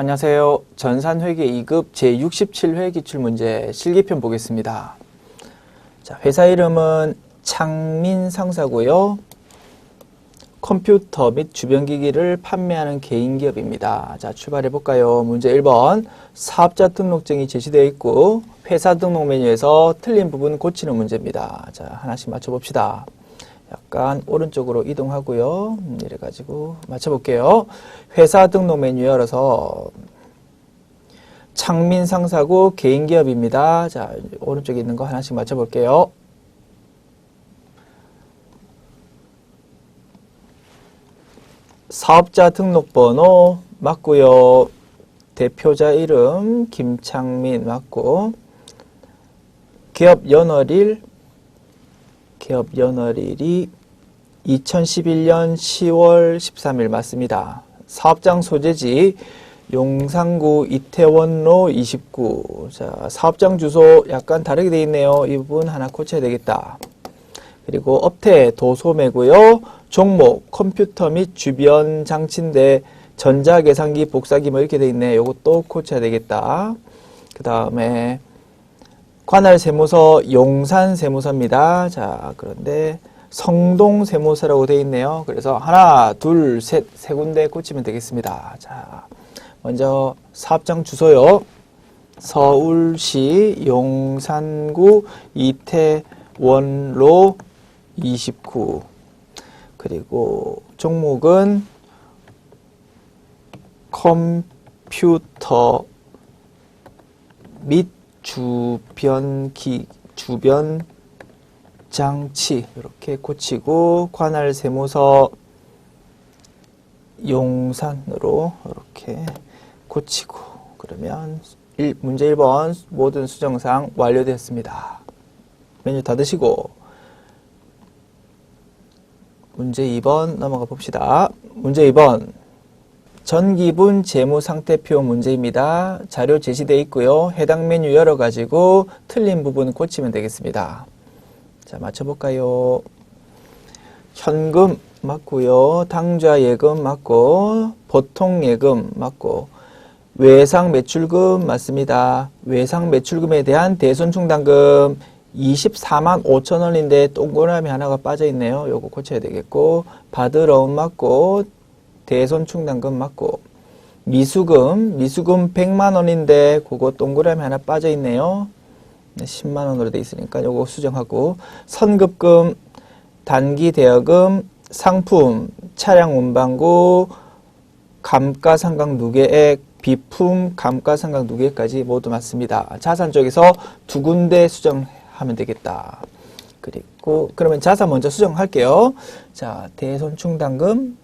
안녕하세요. 전산회계 2급 제67회 기출문제 실기편 보겠습니다. 자, 회사 이름은 창민상사고요. 컴퓨터 및 주변기기를 판매하는 개인기업입니다. 자, 출발해 볼까요? 문제 1번. 사업자 등록증이 제시되어 있고 회사 등록 메뉴에서 틀린 부분 고치는 문제입니다. 자, 하나씩 맞춰봅시다. 약간 오른쪽으로 이동하고요. 이래가지고 맞춰볼게요. 회사 등록 메뉴 열어서 창민상사고 개인기업입니다. 자, 오른쪽에 있는 거 하나씩 맞춰볼게요. 사업자 등록번호 맞고요. 대표자 이름 김창민 맞고 기업 연월일이 2011년 10월 13일 맞습니다. 사업장 소재지 용산구 이태원로 29. 자, 사업장 주소 약간 다르게 되어 있네요. 이 부분 하나 고쳐야 되겠다. 그리고 업태 도소매고요. 종목 컴퓨터 및 주변 장치인데 전자계산기, 복사기 뭐 이렇게 되어 있네. 요것도 고쳐야 되겠다. 그 다음에 관할 세무서 용산 세무서입니다. 자, 그런데 성동 세무서라고 되어 있네요. 그래서 하나, 둘, 셋, 세 군데 고치면 되겠습니다. 자, 먼저 사업장 주소요. 서울시 용산구 이태원로 29. 그리고 종목은 컴퓨터 및 주변 장치 이렇게 고치고 관할 세무서 용산으로 이렇게 고치고 그러면 문제 1번 모든 수정사항 완료되었습니다. 메뉴 닫으시고 문제 2번 넘어가 봅시다. 문제 2번 전기분 재무상태표 문제입니다. 자료 제시되어 있고요. 해당 메뉴 열어가지고 틀린 부분 고치면 되겠습니다. 자, 맞춰볼까요? 현금 맞고요. 당좌예금 맞고 보통예금 맞고 외상 매출금 맞습니다. 외상 매출금에 대한 대손충당금 24만 5천 원인데 동그라미 하나가 빠져있네요. 요거 고쳐야 되겠고 받으러움 맞고 대손충당금 맞고 미수금 100만 원인데 그거 동그라미 하나 빠져있네요. 10만 원으로 돼 있으니까 요거 수정하고 선급금, 단기 대여금, 상품, 차량 운반구, 감가상각 누계액, 비품, 감가상각 누계까지 모두 맞습니다. 자산 쪽에서 두 군데 수정하면 되겠다. 그리고 그러면 자산 먼저 수정할게요. 자, 대손충당금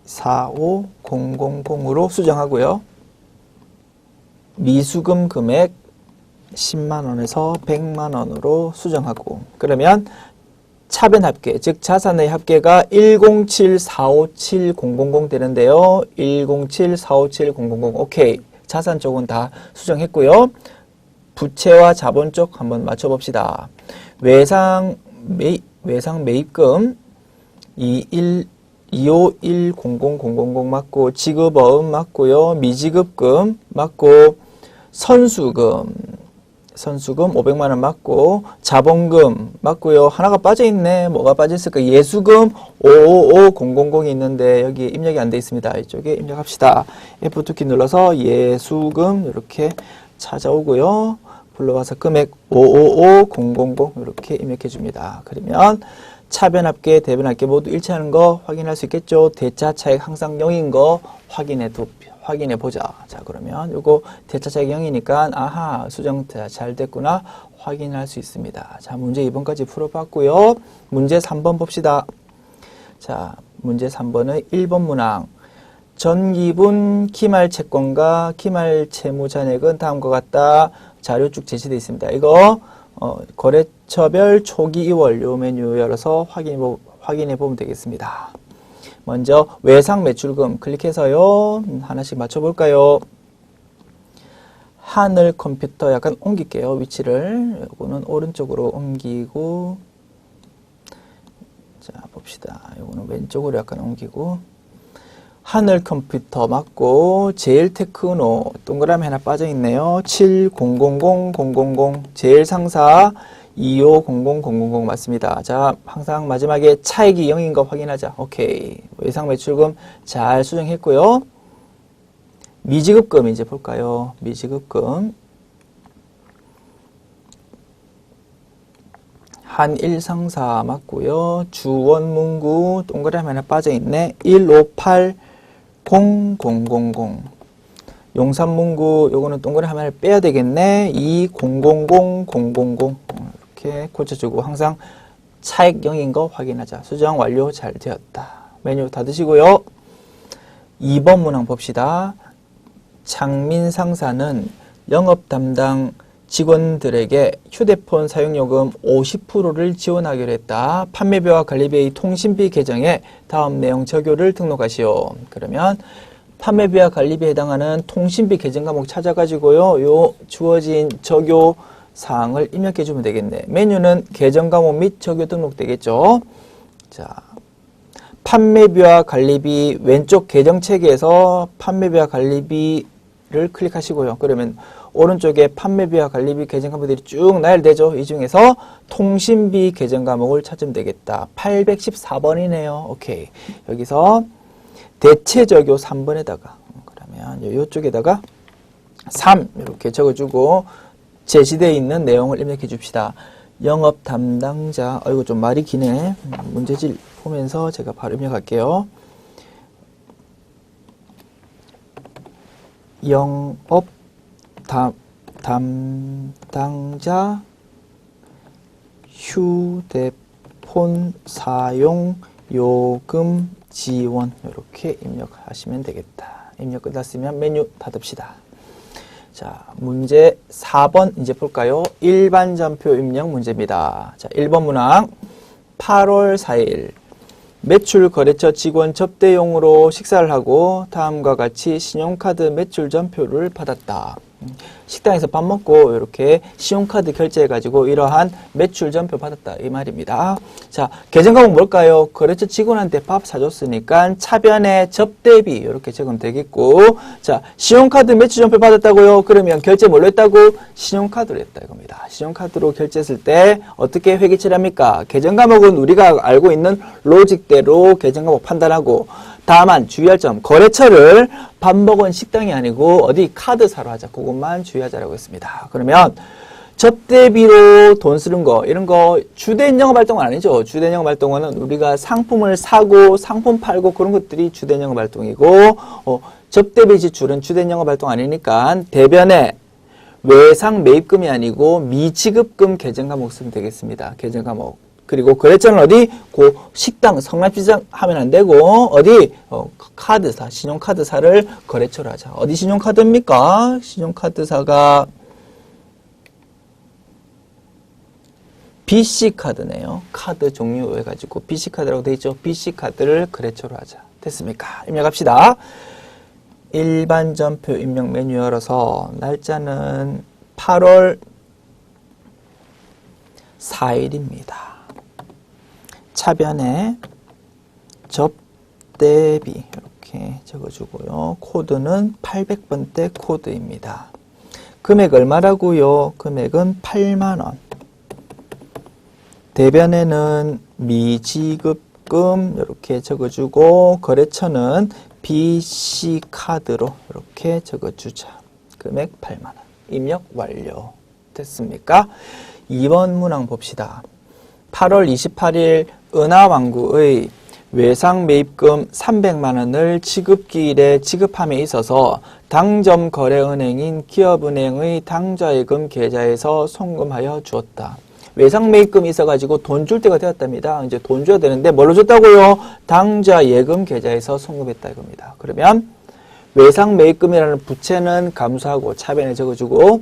245000으로 수정하고요. 미수금 금액 10만원에서 100만원으로 수정하고 그러면 차변 합계, 즉 자산의 합계가 107457,000 되는데요. 107457,000 오케이. 자산 쪽은 다 수정했고요. 부채와 자본 쪽 한번 맞춰봅시다. 외상 매입금 251,000,000 맞고 지급어음 맞고요. 미지급금 맞고 선수금 500만 원 맞고 자본금 맞고요. 하나가 빠져있네. 뭐가 빠져있을까? 예수금 555000이 있는데 여기 입력이 안 돼 있습니다. 이쪽에 입력합시다. F2키 눌러서 예수금 이렇게 찾아오고요. 불러와서 금액 555000 이렇게 입력해 줍니다. 그러면 차변합계, 대변합계 모두 일치하는 거 확인할 수 있겠죠? 대차 차익 항상 0인 거 확인해 보자. 자, 그러면 요거 대차 차익 0이니까 아하, 수정 잘 됐구나 확인할 수 있습니다. 자, 문제 2번까지 풀어봤고요. 문제 3번 봅시다. 자, 문제 3번의 1번 문항. 전기분 기말 채권과 기말 채무 잔액은 다음과 같다. 자료 쭉 제시되어 있습니다. 이거 거래처별 초기 2월 요 메뉴 열어서 확인해 보면 되겠습니다. 먼저 외상 매출금 클릭해서요. 하나씩 맞춰볼까요? 하늘 컴퓨터 약간 옮길게요. 위치를. 요거는 오른쪽으로 옮기고 자 봅시다. 요거는 왼쪽으로 약간 옮기고 하늘 컴퓨터 맞고 제일테크노 동그라미 하나 빠져있네요. 7000000 제일상사 2500000 맞습니다. 자, 항상 마지막에 차익이 0인 거 확인하자. 오케이. 외상 매출금 잘 수정했고요. 미지급금 이제 볼까요? 미지급금 한일상사 맞고요. 주원문구 동그라미 하나 빠져있네. 158000 용산문구 요거는 동그라미 하나를 빼야 되겠네. 2000000 이렇게 고쳐주고 항상 차익 0인 거 확인하자. 수정 완료 잘 되었다. 메뉴 닫으시고요. 2번 문항 봅시다. 창민 상사는 영업 담당 직원들에게 휴대폰 사용요금 50%를 지원하기로 했다. 판매비와 관리비의 통신비 계정에 다음 내용 적요를 등록하시오. 그러면 판매비와 관리비에 해당하는 통신비 계정 과목 찾아가지고요. 요 주어진 적요 사항을 입력해 주면 되겠네. 메뉴는 계정 과목 및 적요 등록 되겠죠. 자, 판매비와 관리비 왼쪽 계정 체계에서 판매비와 관리비를 클릭하시고요. 그러면 오른쪽에 판매비와 관리비 계정 과목들이 쭉 나열되죠. 이 중에서 통신비 계정 과목을 찾으면 되겠다. 814번이네요. 오케이. 여기서 대체적요 3번에다가 그러면 이쪽에다가 3 이렇게 적어주고 제시되어 있는 내용을 입력해 줍시다. 영업 담당자, 이거 좀 말이 기네. 문제집 보면서 제가 바로 입력할게요. 영업 담당자 휴대폰 사용 요금 지원 이렇게 입력하시면 되겠다. 입력 끝났으면 메뉴 닫읍시다. 자, 문제 4번 이제 볼까요? 일반 전표 입력 문제입니다. 자, 1번 문항 8월 4일 매출 거래처 직원 접대용으로 식사를 하고 다음과 같이 신용카드 매출 전표를 받았다. 식당에서 밥 먹고 이렇게 신용카드 결제해가지고 이러한 매출 전표 받았다 이 말입니다. 자, 계정 과목 뭘까요? 거래처 직원한테 밥 사줬으니까 차변에 접대비 이렇게 적으면 되겠고, 자, 신용카드 매출 전표 받았다고요? 그러면 결제 뭘로 했다고? 신용카드로 했다 이겁니다. 신용카드로 결제했을 때 어떻게 회계처리 합니까? 계정 과목은 우리가 알고 있는 로직대로 계정 과목 판단하고, 다만 주의할 점, 거래처를 밥 먹은 식당이 아니고 어디 카드사로 하자. 그것만 주의하자라고 했습니다. 그러면 접대비로 돈 쓰는 거, 이런 거 주된 영업 활동은 아니죠. 주된 영업 활동은 우리가 상품을 사고 상품 팔고 그런 것들이 주된 영업 활동이고, 접대비 지출은 주된 영업 활동 아니니까 대변에 외상 매입금이 아니고 미지급금 계정 과목 쓰면 되겠습니다. 계정 과목. 그리고 거래처는 어디? 그 식당, 성남시장 하면 안 되고, 어디? 카드사, 신용카드사를 거래처로 하자. 어디 신용카드입니까? 신용카드사가 BC카드네요. 카드 종류 해가지고 BC카드라고 되어 있죠. BC카드를 거래처로 하자. 됐습니까? 입력합시다. 일반 전표 입력 메뉴 열어서 날짜는 8월 4일입니다. 차변에 접대비 이렇게 적어주고요. 코드는 800번대 코드입니다. 금액 얼마라고요? 금액은 8만원. 대변에는 미지급금 이렇게 적어주고 거래처는 BC카드로 이렇게 적어주자. 금액 8만원. 입력 완료. 됐습니까? 2번 문항 봅시다. 8월 28일 은하왕구의 외상 매입금 300만원을 지급기일에 지급함에 있어서 당점거래은행인 기업은행의 당좌예금 계좌에서 송금하여 주었다. 외상 매입금이 있어가지고 돈 줄 때가 되었답니다. 이제 돈 줘야 되는데 뭘로 줬다고요? 당좌예금 계좌에서 송금했다 이겁니다. 그러면 외상 매입금이라는 부채는 감수하고 차변에 적어주고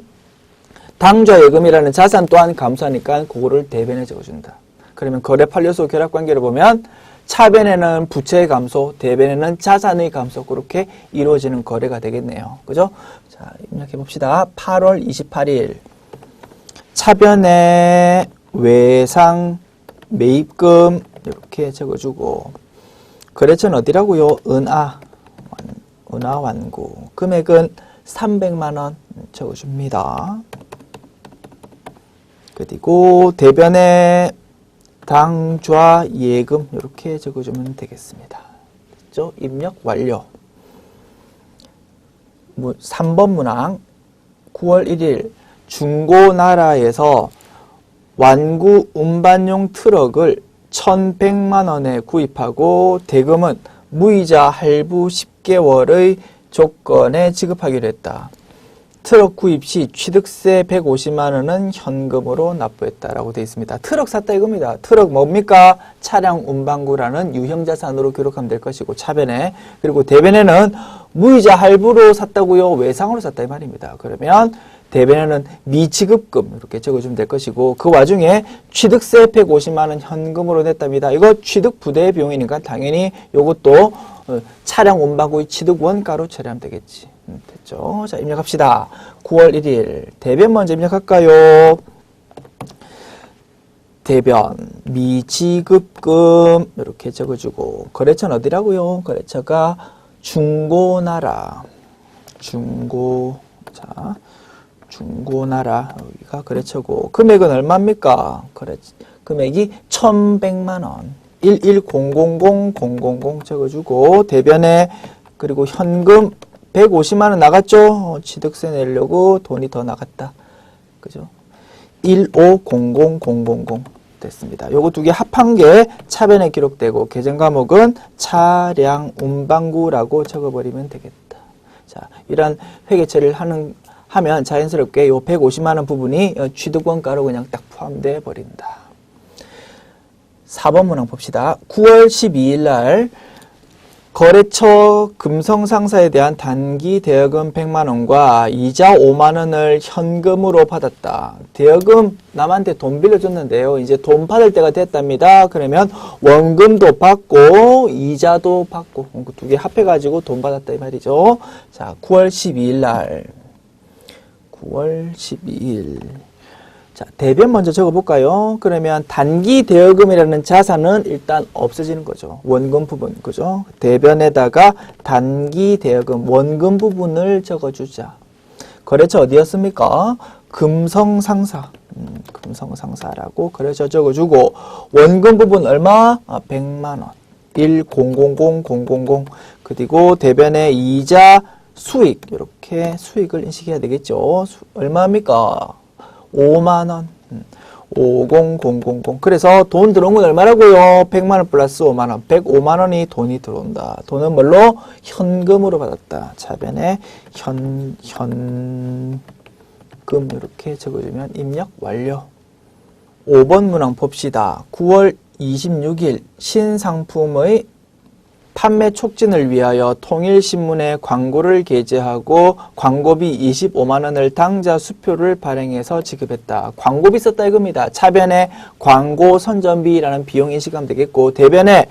당좌예금이라는 자산 또한 감수하니까 그거를 대변에 적어준다. 그러면 거래 판례소 결합관계를 보면 차변에는 부채의 감소, 대변에는 자산의 감소 그렇게 이루어지는 거래가 되겠네요. 그죠? 자, 입력해 봅시다. 8월 28일 차변에 외상 매입금 이렇게 적어주고 거래처는 어디라고요? 은하 분할완구. 금액은 300만원 적어줍니다. 그리고 대변에 당좌예금 이렇게 적어주면 되겠습니다. 됐죠? 입력 완료. 3번 문항 9월 1일 중고나라에서 완구 운반용 트럭을 1,100만원에 구입하고 대금은 무이자 할부 10개월의 조건에 지급하기로 했다. 트럭 구입 시 취득세 150만원은 현금으로 납부했다라고 되어 있습니다. 트럭 샀다 이겁니다. 트럭 뭡니까? 차량 운반구라는 유형자산으로 기록하면 될 것이고 차변에, 그리고 대변에는 무이자 할부로 샀다고요? 외상으로 샀다 이 말입니다. 그러면 대변에는 미지급금 이렇게 적어주면 될 것이고, 그 와중에 취득세 150만원 현금으로 냈답니다. 이거 취득 부대 비용이니까 당연히 이것도 차량 운반구의 취득 원가로 처리하면 되겠지. 됐죠? 자, 입력합시다. 9월 1일 대변 먼저 입력할까요? 대변 미지급금 이렇게 적어주고, 거래처는 어디라고요? 거래처가 중고나라. 중고나라 여기가 거래처고, 금액은 얼마입니까? 금액이 1,100만원. 1100000 적어주고, 대변에 그리고 현금 150만원 나갔죠? 취득세 내려고 돈이 더 나갔다. 그죠? 1500000 됐습니다. 요거 두 개 합한 게 차변에 기록되고, 계정 과목은 차량 운반구라고 적어버리면 되겠다. 자, 이런 회계 처리를 하면 자연스럽게 요 150만원 부분이 취득원가로 그냥 딱 포함되어 버린다. 4번 문항 봅시다. 9월 12일 날 거래처 금성상사에 대한 단기 대여금 100만원과 이자 5만원을 현금으로 받았다. 대여금 남한테 돈 빌려줬는데요. 이제 돈 받을 때가 됐답니다. 그러면 원금도 받고 이자도 받고 두 개 합해가지고 돈 받았다 이 말이죠. 자, 9월 12일 날 9월 12일 자, 대변 먼저 적어볼까요? 그러면 단기 대여금이라는 자산은 일단 없어지는 거죠. 원금 부분, 그죠? 대변에다가 단기 대여금, 원금 부분을 적어주자. 거래처 어디였습니까? 금성상사. 금성상사라고 거래처 적어주고, 원금 부분 얼마? 100만원. 1000000. 그리고 대변에 이자 수익, 이렇게 수익을 인식해야 되겠죠. 얼마입니까? 5만원. 50000. 그래서 돈 들어온 건 얼마라고요? 100만원 플러스 5만원. 105만원이 돈이 들어온다. 돈은 뭘로? 현금으로 받았다. 차변에 현금 이렇게 적어주면 입력 완료. 5번 문항 봅시다. 9월 26일 신상품의 판매 촉진을 위하여 통일신문에 광고를 게재하고 광고비 25만원을 당자 수표를 발행해서 지급했다. 광고비 썼다 이겁니다. 차변에 광고 선전비라는 비용 인식하면 되겠고, 대변에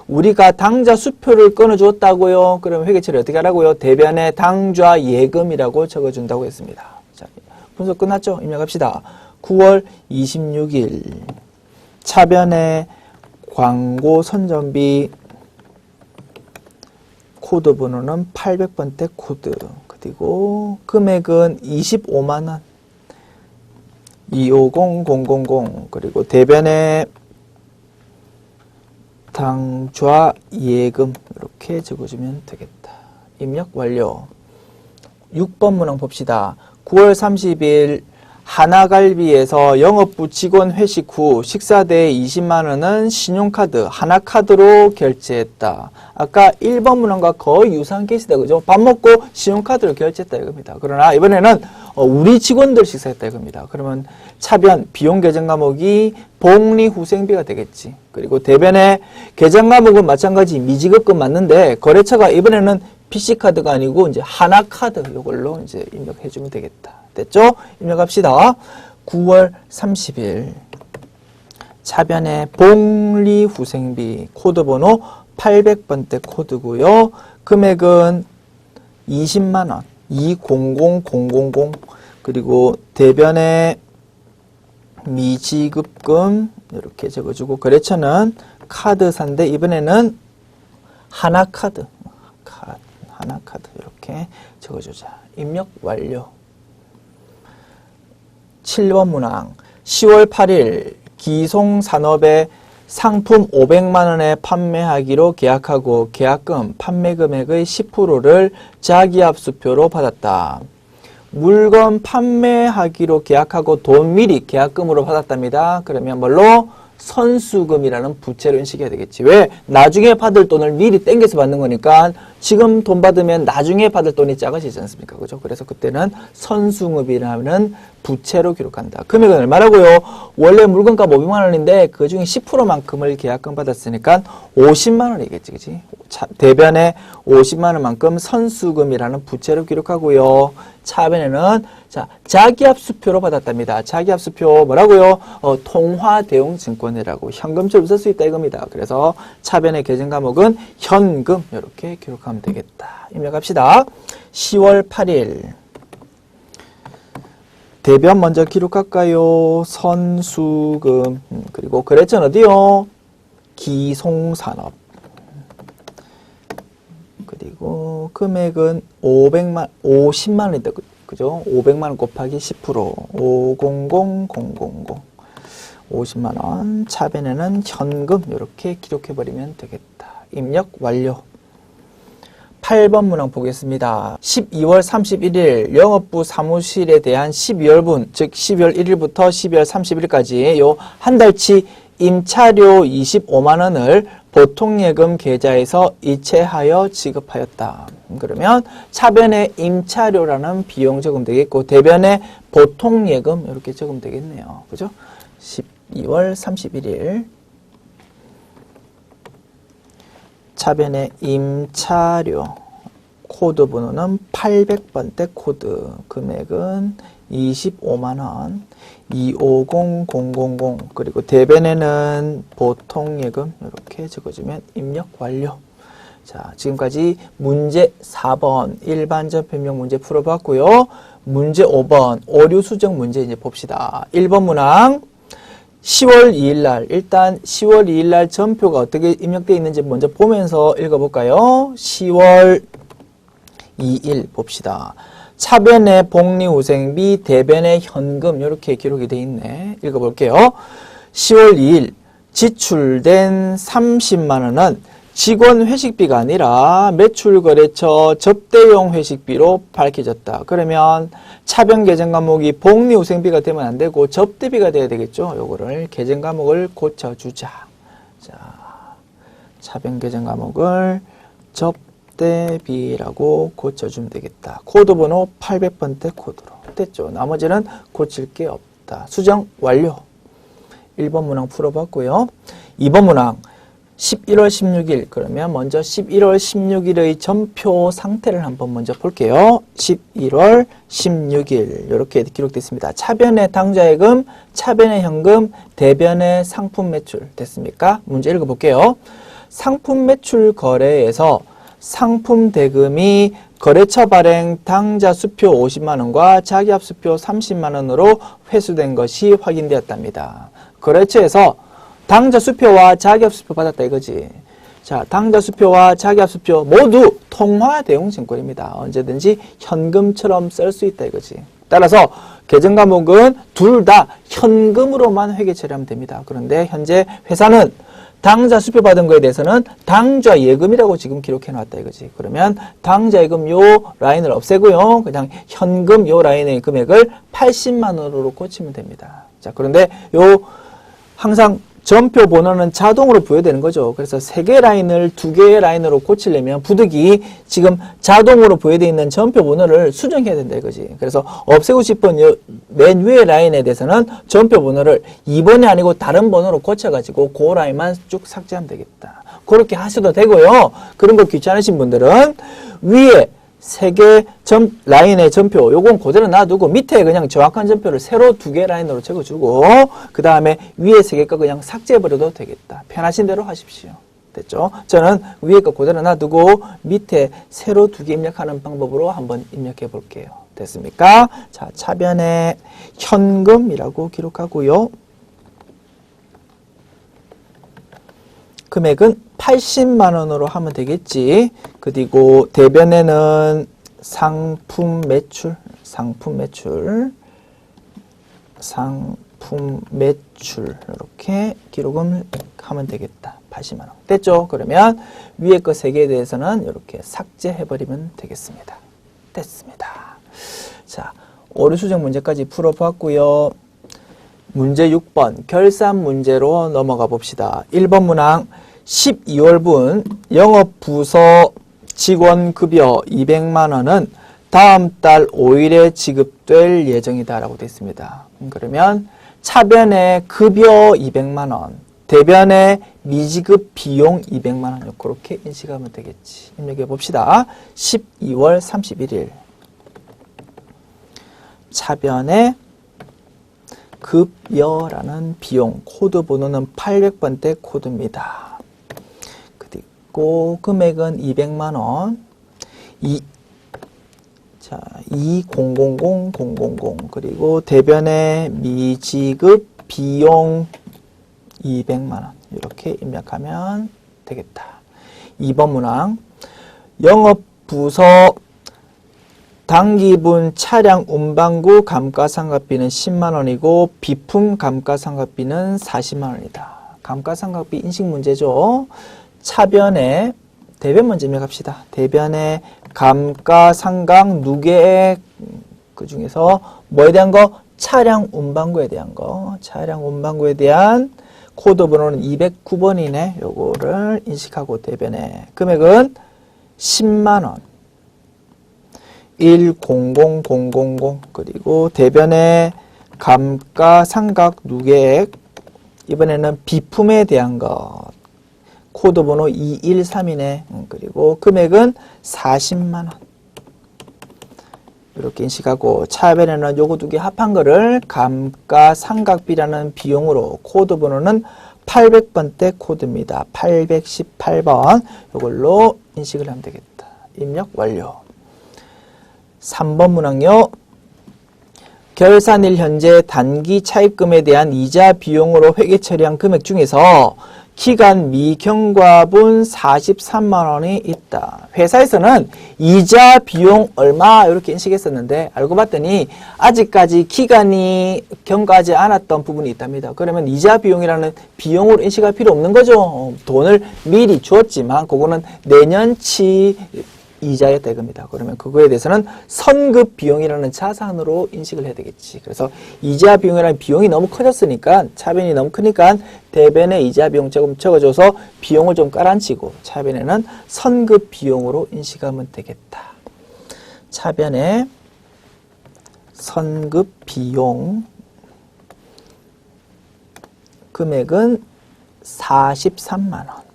우리가 당자 수표를 끊어주었다고요. 그럼 회계처리 어떻게 하라고요? 대변에 당좌 예금이라고 적어준다고 했습니다. 자, 분석 끝났죠? 입력합시다. 9월 26일 차변에 광고 선전비 코드 번호는 800번대 코드, 그리고 금액은 25만원 250000, 그리고 대변에 당좌 예금 이렇게 적어주면 되겠다. 입력 완료. 6번 문항 봅시다. 9월 30일 하나갈비에서 영업부 직원 회식 후 식사대 20만원은 신용카드 하나카드로 결제했다. 아까 1번 문항과 거의 유사한 케이스다. 그죠? 밥 먹고 신용카드로 결제했다 이겁니다. 그러나 이번에는 우리 직원들 식사했다 이겁니다. 그러면 차변 비용 계정 과목이 복리후생비가 되겠지. 그리고 대변에 계정 과목은 마찬가지 미지급금 맞는데, 거래처가 이번에는 PC카드가 아니고 이제 하나카드 이걸로 이제 입력해주면 되겠다. 됐죠? 입력합시다. 9월 30일 차변에 복리후생비 코드 번호 800번대 코드고요. 금액은 20만원 200000. 그리고 대변에 미지급금 이렇게 적어주고, 거래처는 카드사인데 이번에는 하나카드 하나카드 이렇게 적어주자. 입력 완료. 7번 문항 10월 8일 기송산업에 상품 500만 원에 판매하기로 계약하고 계약금 판매 금액의 10%를 자기압수표로 받았다. 물건 판매하기로 계약하고 돈 미리 계약금으로 받았답니다. 그러면 뭘로? 선수금이라는 부채로 인식해야 되겠지. 왜? 나중에 받을 돈을 미리 땡겨서 받는 거니까 지금 돈 받으면 나중에 받을 돈이 작아지지 않습니까? 그죠? 그래서 그때는 선수금이라는 부채로 기록한다. 금액은 얼마라고요? 원래 물건값 500만 원인데 그 중에 10%만큼을 계약금 받았으니까 50만 원이겠지. 그지? 대변에 50만 원만큼 선수금이라는 부채로 기록하고요. 차변에는 자, 자기압수표로 받았답니다. 자기압수표 뭐라고요? 통화대용증권이라고 현금처럼 쓸 수 있다 이겁니다. 그래서 차변의 계정 과목은 현금 이렇게 기록하면 되겠다. 입력합시다. 10월 8일 대변 먼저 기록할까요? 선수금 그리고 거래처는 어디요? 기송산업 그리고 금액은 50만 원이다. 그죠? 500만 원 곱하기 10% 500000 50만 원 차변에는 현금 이렇게 기록해 버리면 되겠다. 입력 완료. 8번 문항 보겠습니다. 12월 31일 영업부 사무실에 대한 12월분 즉 12월 1일부터 12월 31일까지 요 한 달치 임차료 25만 원을 보통예금 계좌에서 이체하여 지급하였다. 그러면 차변에 임차료라는 비용 적으면 되겠고 대변에 보통예금 이렇게 적으면 되겠네요. 그죠? 12월 31일 차변에 임차료 코드 번호는 800번대 코드 금액은 25만원 250000 그리고 대변에는 보통예금 이렇게 적어주면 입력 완료. 자, 지금까지 문제 4번 일반적 변명 문제 풀어봤고요. 문제 5번 오류 수정 문제 이제 봅시다. 1번 문항 10월 2일날 일단 10월 2일날 전표가 어떻게 입력되어 있는지 먼저 보면서 읽어볼까요? 10월 2일 봅시다. 차변에 복리후생비, 대변에 현금 이렇게 기록이 되어 있네. 읽어볼게요. 10월 2일 지출된 30만 원은 직원 회식비가 아니라 매출거래처 접대용 회식비로 밝혀졌다. 그러면 차변 계정 과목이 복리후생비가 되면 안 되고 접대비가 돼야 되겠죠. 요거를 계정 과목을 고쳐주자. 자, 차변 계정 과목을 접대비라고 고쳐주면 되겠다. 코드 번호 800번대 코드로. 됐죠. 나머지는 고칠 게 없다. 수정 완료. 1번 문항 풀어봤고요. 2번 문항 11월 16일 그러면 먼저 11월 16일의 전표 상태를 한번 먼저 볼게요. 11월 16일 이렇게 기록됐습니다. 차변의 당좌예금, 차변의 현금, 대변의 상품 매출 됐습니까? 문제 읽어볼게요. 상품 매출 거래에서 상품 대금이 거래처 발행 당좌 수표 50만원과 자기압 수표 30만원으로 회수된 것이 확인되었답니다. 거래처에서 당좌 수표와 자기압 수표 받았다 이거지. 자, 당좌 수표와 자기압 수표 모두 통화 대용 증권입니다. 언제든지 현금처럼 쓸 수 있다 이거지. 따라서 계정 과목은 둘 다 현금으로만 회계 처리하면 됩니다. 그런데 현재 회사는 당좌 수표 받은 거에 대해서는 당좌 예금이라고 지금 기록해 놨다 이거지. 그러면 당좌 예금 요 라인을 없애고요. 그냥 현금 요 라인의 금액을 80만 원으로 고치면 됩니다. 자, 그런데 요 항상 전표 번호는 자동으로 부여되는 거죠. 그래서 3개 라인을 2개의 라인으로 고치려면 부득이 지금 자동으로 부여되어 있는 전표 번호를 수정해야 된다 이거지. 그래서 없애고 싶은 맨 위의 라인에 대해서는 전표 번호를 2번이 아니고 다른 번호로 고쳐가지고 그 라인만 쭉 삭제하면 되겠다. 그렇게 하셔도 되고요. 그런 거 귀찮으신 분들은 위에 3개 라인의 전표 요건 그대로 놔두고 밑에 그냥 정확한 전표를 새로 2개 라인으로 적어주고 그 다음에 위에 3개 거 그냥 삭제해버려도 되겠다. 편하신 대로 하십시오. 됐죠? 저는 위에 거 그대로 놔두고 밑에 새로 2개 입력하는 방법으로 한번 입력해 볼게요. 됐습니까? 자, 차변에 현금이라고 기록하고요. 금액은 80만 원으로 하면 되겠지. 그리고 대변에는 상품 매출 이렇게 기록을 하면 되겠다. 80만 원. 됐죠? 그러면 위에 거 3개에 대해서는 이렇게 삭제해버리면 되겠습니다. 됐습니다. 자, 오류 수정 문제까지 풀어봤고요. 문제 6번 결산 문제로 넘어가 봅시다. 1번 문항 12월분 영업부서 직원급여 200만 원은 다음 달 5일에 지급될 예정이다 라고 되어 있습니다. 그러면 차변에 급여 200만 원, 대변에 미지급 비용 200만 원 이렇게 인식하면 되겠지. 입력해 봅시다. 12월 31일 차변에 급여라는 비용 코드 번호는 800번대 코드입니다. 그리고 금액은 200만 원 2000 그리고 대변에 미지급 비용 200만 원 이렇게 입력하면 되겠다. 2번 문항 영업부서 당기분 차량 운반구 감가상각비는 10만 원이고 비품 감가상각비는 40만 원이다. 감가상각비 인식 문제죠. 차변에 대변 먼저 입력합시다. 대변에 감가상각 누계액 그 중에서 뭐에 대한 거? 차량 운반구에 대한 거. 차량 운반구에 대한 코드 번호는 209번이네. 요거를 인식하고 대변에 금액은 10만 원. 100000 그리고 대변에 감가상각 누계액 이번에는 비품에 대한 것 코드 번호 213이네. 그리고 금액은 40만 원 이렇게 인식하고 차변에는 요거 두 개 합한 거를 감가상각비라는 비용으로 코드 번호는 800번대 코드입니다. 818번 요걸로 인식을 하면 되겠다. 입력 완료. 3번 문항요. 결산일 현재 단기 차입금에 대한 이자 비용으로 회계 처리한 금액 중에서 기간 미경과분 43만 원이 있다. 회사에서는 이자 비용 얼마 이렇게 인식했었는데 알고 봤더니 아직까지 기간이 경과하지 않았던 부분이 있답니다. 그러면 이자 비용이라는 비용으로 인식할 필요 없는 거죠. 돈을 미리 주었지만 그거는 내년치 이자였다 이겁니다. 그러면 그거에 대해서는 선급 비용이라는 자산으로 인식을 해야 되겠지. 그래서 이자 비용이라는 비용이 너무 커졌으니까 차변이 너무 크니까 대변에 이자 비용 조금 적어줘서 비용을 좀 깔아앉히고 차변에는 선급 비용으로 인식하면 되겠다. 차변에 선급 비용 금액은 43만 원.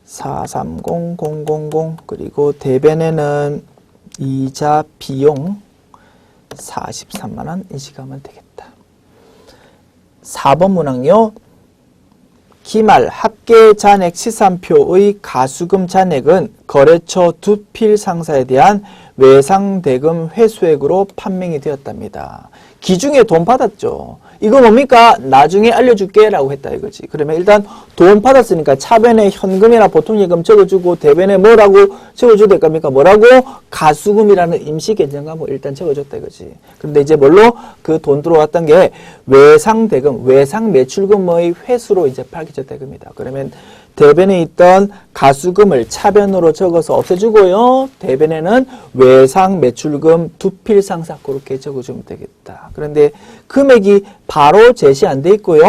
430000 그리고 대변에는 이자 비용 43만 원 인식하면 되겠다. 4번 문항요. 기말 합계 잔액 시산표의 가수금 잔액은 거래처 두필 상사에 대한 외상대금 회수액으로 판명이 되었답니다. 기중에 돈 받았죠. 이거 뭡니까? 나중에 알려줄게 라고 했다 이거지. 그러면 일단 돈 받았으니까 차변에 현금이나 보통예금 적어주고 대변에 뭐라고 적어줘야 될 겁니까? 뭐라고? 가수금이라는 임시계정값을 일단 적어줬다 이거지. 그런데 이제 뭘로? 그 돈 들어왔던 게 외상대금, 외상매출금의 회수로 이제 밝혀졌다 이겁니다. 그러면 대변에 있던 가수금을 차변으로 적어서 없애주고요. 대변에는 외상, 매출금, 두필상사 그렇게 적어주면 되겠다. 그런데 금액이 바로 제시 안 돼 있고요.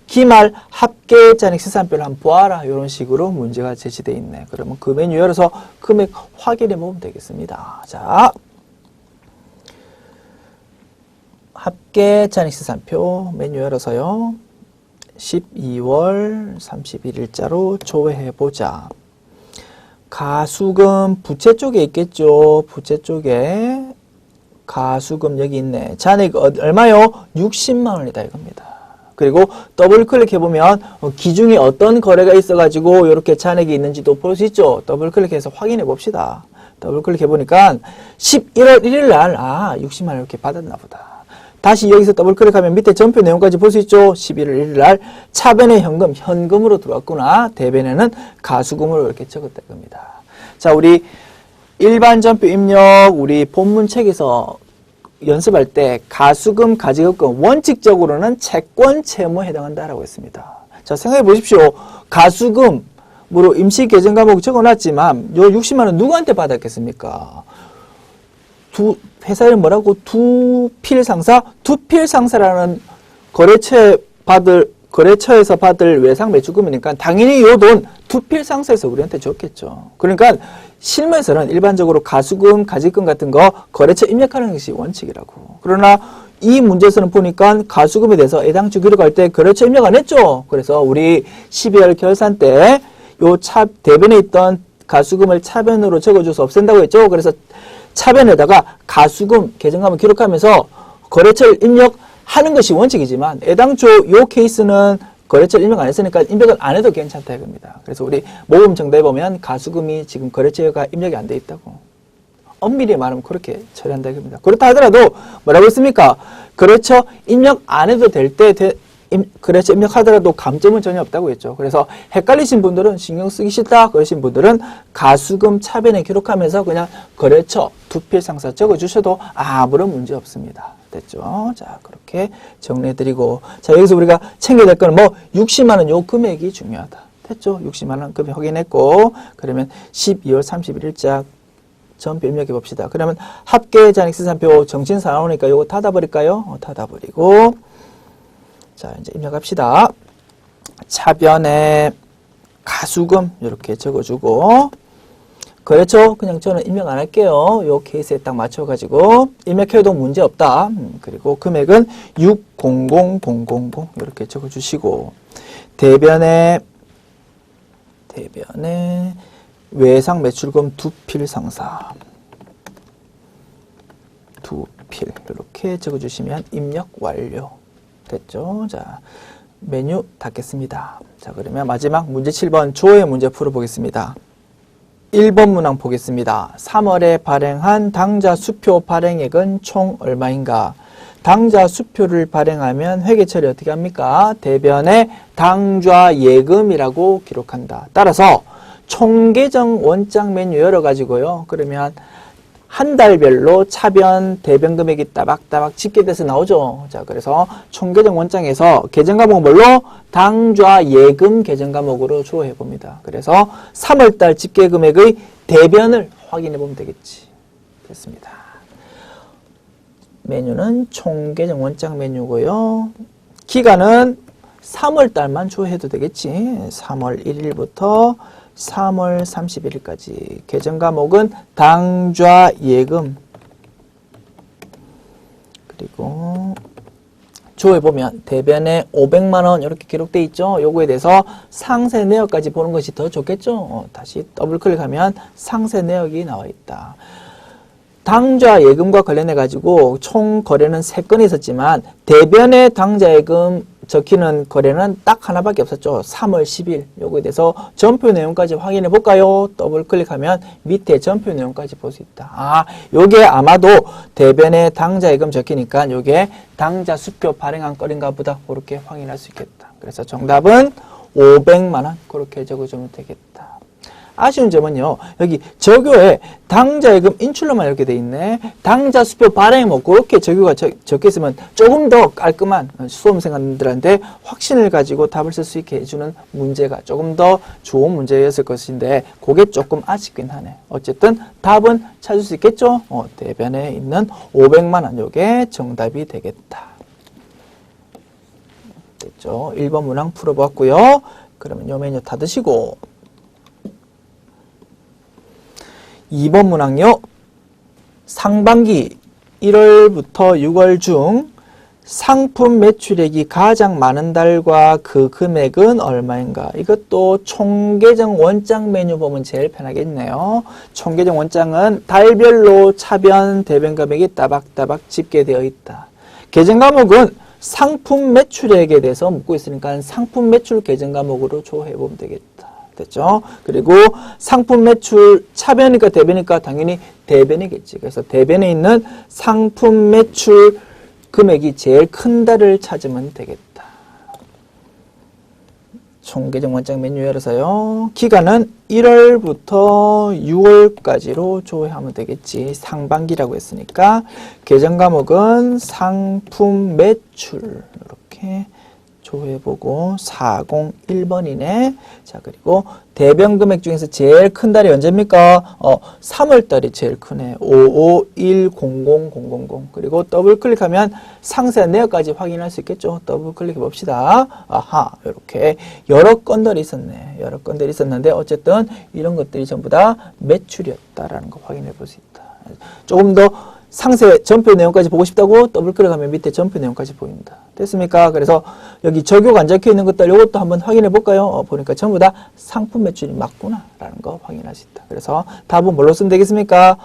기말 합계 잔액 시산표를 한번 보아라. 이런 식으로 문제가 제시되어 있네. 그러면 그 메뉴 열어서 금액 확인해 보면 되겠습니다. 자, 합계 잔액 시산표 메뉴 열어서요. 12월 31일자로 조회해보자. 가수금 부채 쪽에 있겠죠. 부채 쪽에 가수금 여기 있네. 잔액 얼마요? 60만 원이다 이겁니다. 그리고 더블 클릭해보면 기중에 어떤 거래가 있어가지고 이렇게 잔액이 있는지도 볼 수 있죠. 더블 클릭해서 확인해 봅시다. 더블 클릭해보니까 11월 1일 날 60만 원 이렇게 받았나 보다. 다시 여기서 더블 클릭하면 밑에 전표 내용까지 볼 수 있죠. 11월 1일 날 차변에 현금으로 들어왔구나. 대변에는 가수금으로 이렇게 적었다 겁니다. 자, 우리 일반 전표 입력 우리 본문책에서 연습할 때 가수금, 가지급금 원칙적으로는 채권 채무에 해당한다라고 했습니다. 자, 생각해 보십시오. 가수금으로 임시 계정 과목 적어놨지만 요 60만 원 누구한테 받았겠습니까? 회사에 뭐라고? 두필상사? 두필상사라는 거래처에서 받을 외상 매출금이니까 당연히 요 돈 두필상사에서 우리한테 줬겠죠. 그러니까 실무에서는 일반적으로 가수금, 가지금 같은 거 거래처 입력하는 것이 원칙이라고. 그러나 이 문제에서는 보니까 가수금에 대해서 애당초 기록할 때 거래처 입력 안 했죠. 그래서 우리 12월 결산 때 요 대변에 있던 가수금을 차변으로 적어줘서 없앤다고 했죠. 그래서 차변에다가 가수금, 계정감을 기록하면서 거래처를 입력하는 것이 원칙이지만 애당초 요 케이스는 거래처를 입력 안 했으니까 입력을 안 해도 괜찮다 이겁니다. 그래서 우리 모금 정답에 보면 가수금이 지금 거래처가 입력이 안 돼 있다고. 엄밀히 말하면 그렇게 처리한다 이겁니다. 그렇다 하더라도 뭐라고 했습니까? 거래처 입력 안 해도 될 때 거래처 입력하더라도 감점은 전혀 없다고 했죠. 그래서 헷갈리신 분들은 신경 쓰기 싫다 그러신 분들은 가수금 차변에 기록하면서 그냥 거래처 두필상사 적어주셔도 아무런 문제 없습니다. 됐죠? 자, 그렇게 정리해드리고. 자, 여기서 우리가 챙겨야 될 거는 60만원 요 금액이 중요하다. 됐죠? 60만원 금액 확인했고, 그러면 12월 31일자 전표 입력해 봅시다. 그러면 합계 잔액세산표 정신사 나오니까 요거 닫아버릴까요? 닫아버리고. 자, 이제 입력합시다. 차변에 가수금 이렇게 적어주고, 거래처 그냥 저는 입력 안 할게요. 요 케이스에 딱 맞춰가지고 입력해도 문제 없다. 그리고 금액은 600000 이렇게 적어주시고, 대변에 외상 매출금 두필상사 두필 이렇게 적어주시면 입력 완료. 됐죠? 자, 메뉴 닫겠습니다. 자, 그러면 마지막 문제 7번 조의 문제 풀어보겠습니다. 1번 문항 보겠습니다. 3월에 발행한 당좌 수표 발행액은 총 얼마인가? 당좌 수표를 발행하면 회계 처리 어떻게 합니까? 대변에 당좌 예금이라고 기록한다. 따라서 총계정 원장 메뉴 열어가지고요. 그러면 한 달별로 차변, 대변 금액이 따박따박 집계돼서 나오죠. 자, 그래서 총계정 원장에서 계정 과목은 뭘로? 당좌 예금 계정 과목으로 주어해 봅니다. 그래서 3월달 집계 금액의 대변을 확인해 보면 되겠지. 됐습니다. 메뉴는 총계정 원장 메뉴고요. 기간은 3월달만 주어해도 되겠지. 3월 1일부터 3월 31일까지. 계정 과목은 당좌 예금. 그리고 조에 보면 대변에 500만원 이렇게 기록되어 있죠. 요거에 대해서 상세 내역까지 보는 것이 더 좋겠죠. 다시 더블 클릭하면 상세 내역이 나와 있다. 당좌 예금과 관련해 가지고 총 거래는 3건이 있었지만 대변에 당좌 예금 적히는 거래는 딱 하나밖에 없었죠. 3월 10일. 요거에 대해서 전표 내용까지 확인해 볼까요? 더블 클릭하면 밑에 전표 내용까지 볼 수 있다. 아, 요게 아마도 대변에 당좌 예금 적히니까 요게 당좌 수표 발행한 건인가 보다. 그렇게 확인할 수 있겠다. 그래서 정답은 500만원. 그렇게 적어주면 되겠다. 아쉬운 점은요, 여기 저교에 당좌예금 인출로만 이렇게 돼 있네. 당좌 수표 발행이 뭐 그렇게 저교가 적혀 있으면 조금 더 깔끔한 수험생들한테 확신을 가지고 답을 쓸 수 있게 해주는 문제가 조금 더 좋은 문제였을 것인데 그게 조금 아쉽긴 하네. 어쨌든 답은 찾을 수 있겠죠? 대변에 있는 500만원 요게 정답이 되겠다. 됐죠? 1번 문항 풀어봤고요. 그러면 요 메뉴 닫으시고 2번 문항요. 상반기 1월부터 6월 중 상품 매출액이 가장 많은 달과 그 금액은 얼마인가? 이것도 총계정 원장 메뉴 보면 제일 편하겠네요. 총계정 원장은 달별로 차변, 대변 금액이 따박따박 집계되어 있다. 계정 과목은 상품 매출액에 대해서 묻고 있으니까 상품 매출 계정 과목으로 조회해 보면 되겠다. 됐죠? 그리고 상품 매출 차변이니까 대변이니까 당연히 대변이겠지. 그래서 대변에 있는 상품 매출 금액이 제일 큰 달을 찾으면 되겠다. 총계정 원장 메뉴 열어서요. 기간은 1월부터 6월까지로 조회하면 되겠지. 상반기라고 했으니까 계정 과목은 상품 매출 이렇게 조회해보고 401번이네. 자, 그리고 대변 금액 중에서 제일 큰 달이 언제입니까? 3월 달이 제일 크네. 55100000. 그리고 더블 클릭하면 상세 내역까지 확인할 수 있겠죠. 더블 클릭해 봅시다. 아하, 이렇게 여러 건들이 있었네. 여러 건들이 있었는데 어쨌든 이런 것들이 전부 다 매출이었다라는 거 확인해 볼 수 있다. 조금 더 상세 전표 내용까지 보고 싶다고 더블 클릭하면 밑에 전표 내용까지 보입니다. 됐습니까? 그래서 여기 적용 안 적혀 있는 것들 이것도 한번 확인해 볼까요? 보니까 전부 다 상품 매출이 맞구나 라는 거 확인할 수 있다. 그래서 답은 뭘로 쓰면 되겠습니까?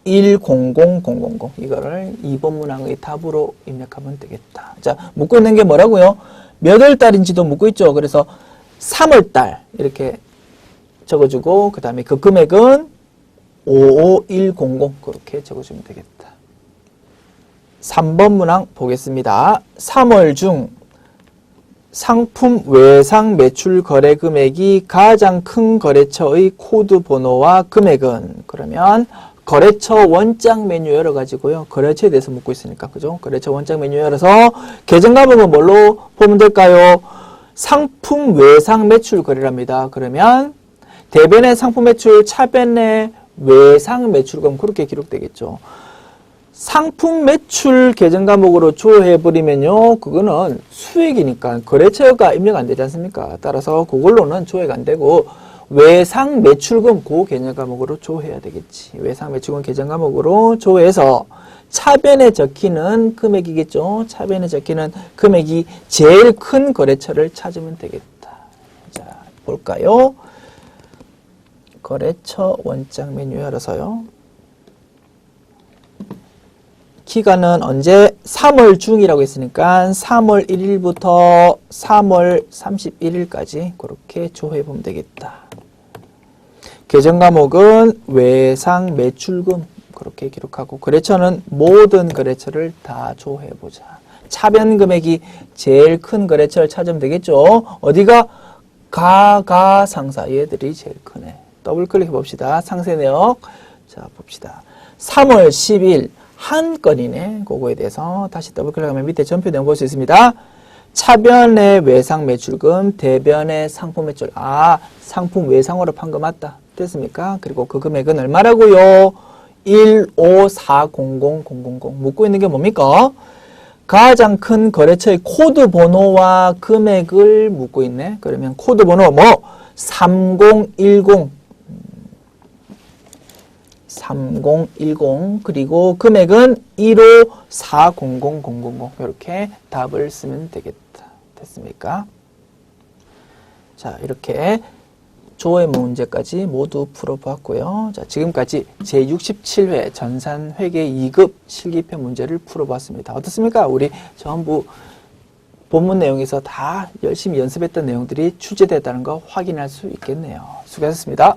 55100000 이거를 2번 문항의 답으로 입력하면 되겠다. 자, 묻고 있는 게 뭐라고요? 몇 월 달인지도 묻고 있죠. 그래서 3월 달 이렇게 적어주고 그 다음에 그 금액은 55100 그렇게 적어주면 되겠다. 3번 문항 보겠습니다. 3월 중 상품 외상 매출 거래 금액이 가장 큰 거래처의 코드 번호와 금액은 그러면 거래처 원장 메뉴 열어가지고요. 거래처에 대해서 묻고 있으니까 그죠? 거래처 원장 메뉴 열어서 계정 과목은 뭘로 보면 될까요? 상품 외상 매출 거래랍니다. 그러면 대변의 상품 매출, 차변의 외상 매출금 그렇게 기록되겠죠. 상품 매출 계정 과목으로 조회해버리면요. 그거는 수익이니까 거래처가 입력 안 되지 않습니까? 따라서 그걸로는 조회가 안 되고 외상 매출금 그 계정 과목으로 조회해야 되겠지. 외상 매출금 계정 과목으로 조회해서 차변에 적히는 금액이겠죠. 차변에 적히는 금액이 제일 큰 거래처를 찾으면 되겠다. 자, 볼까요? 거래처 원장 메뉴 열어서요. 기간은 언제? 3월 중이라고 했으니까 3월 1일부터 3월 31일까지 그렇게 조회해 보면 되겠다. 계정 과목은 외상 매출금 그렇게 기록하고 거래처는 모든 거래처를 다 조회해 보자. 차변 금액이 제일 큰 거래처를 찾으면 되겠죠. 어디가? 가상사 얘들이 제일 크네. 더블 클릭해 봅시다. 상세 내역. 자, 봅시다. 3월 10일 한 건이네. 그거에 대해서 다시 더블 클릭하면 밑에 전표 내용 볼 수 있습니다. 차변의 외상 매출금, 대변의 상품 매출. 아, 상품 외상으로 판 거 맞다. 됐습니까? 그리고 그 금액은 얼마라고요? 1540000. 묻고 있는 게 뭡니까? 가장 큰 거래처의 코드 번호와 금액을 묻고 있네. 그러면 코드 번호 뭐? 3010 그리고 금액은 1540000 이렇게 답을 쓰면 되겠다. 됐습니까? 자, 이렇게 조회 문제까지 모두 풀어봤고요. 자, 지금까지 제67회 전산회계 2급 실기편 문제를 풀어봤습니다. 어떻습니까? 우리 전부 본문 내용에서 다 열심히 연습했던 내용들이 출제됐다는 거 확인할 수 있겠네요. 수고하셨습니다.